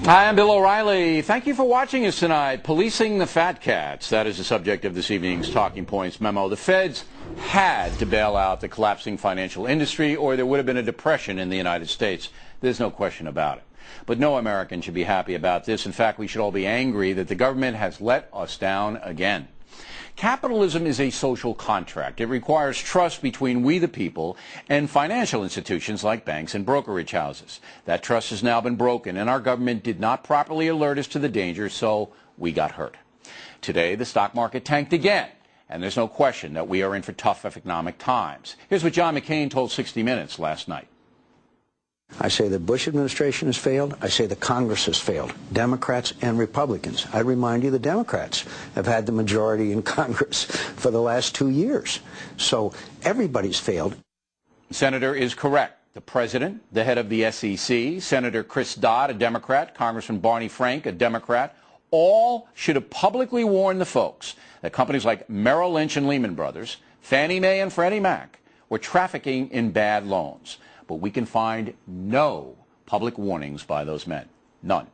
Hi, I'm Bill O'Reilly. Thank you for watching us tonight. Policing the fat cats. That is the subject of this evening's Talking Points memo. The feds had to bail out the collapsing financial industry, or there would have been a depression in the United States. There's no question about it. But no American should be happy about this. In fact, we should all be angry that the government has let us down again. Capitalism is a social contract. It requires trust between we the people and financial institutions like banks and brokerage houses. That trust has now been broken, and our government did not properly alert us to the danger, so we got hurt. Today, the stock market tanked again, and there's no question that we are in for tough economic times. Here's what John McCain told 60 Minutes last night. I say the Bush administration has failed. I say the Congress has failed, Democrats and Republicans. I remind you the Democrats have had the majority in Congress for the last 2 years. So everybody's failed. The senator is correct. The president, the head of the SEC, Senator Chris Dodd, a Democrat, Congressman Barney Frank, a Democrat, all should have publicly warned the folks that companies like Merrill Lynch and Lehman Brothers, Fannie Mae and Freddie Mac were trafficking in bad loans. But we can find no public warnings by those men. None.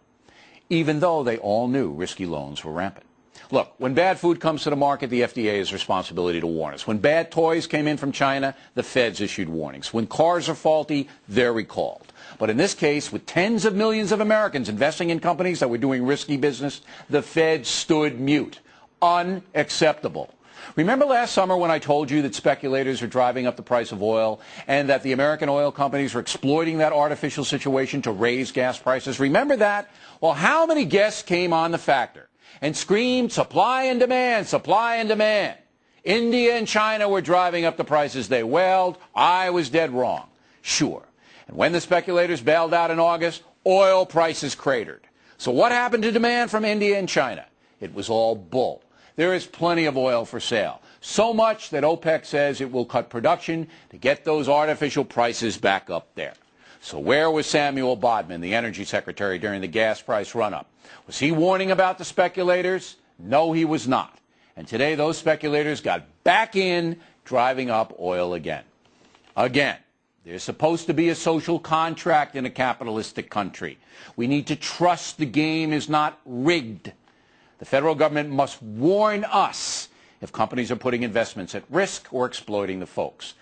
Even though they all knew risky loans were rampant. Look, when bad food comes to the market, the FDA has responsibility to warn us. When bad toys came in from China, the feds issued warnings. When cars are faulty, they're recalled. But in this case, with tens of millions of Americans investing in companies that were doing risky business, the feds stood mute. Unacceptable. Remember last summer when I told you that speculators are driving up the price of oil and that the American oil companies are exploiting that artificial situation to raise gas prices? Remember that? Well, how many guests came on the Factor and screamed supply and demand, supply and demand? India and China were driving up the prices. They wailed. I was dead wrong. Sure. And when the speculators bailed out in August, oil prices cratered. So what happened to demand from India and China? It was all bull. There is plenty of oil for sale. So much that OPEC says it will cut production to get those artificial prices back up there. So where was Samuel Bodman, the energy secretary, during the gas price run-up? Was he warning about the speculators? No, he was not. And today those speculators got back in, driving up oil again. Again. There's supposed to be a social contract in a capitalistic country. We need to trust the game is not rigged. The federal government must warn us if companies are putting investments at risk or exploiting the folks.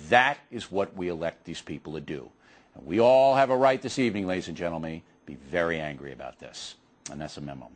That is what we elect these people to do. And we all have a right this evening, ladies and gentlemen, to be very angry about this. And that's a memo.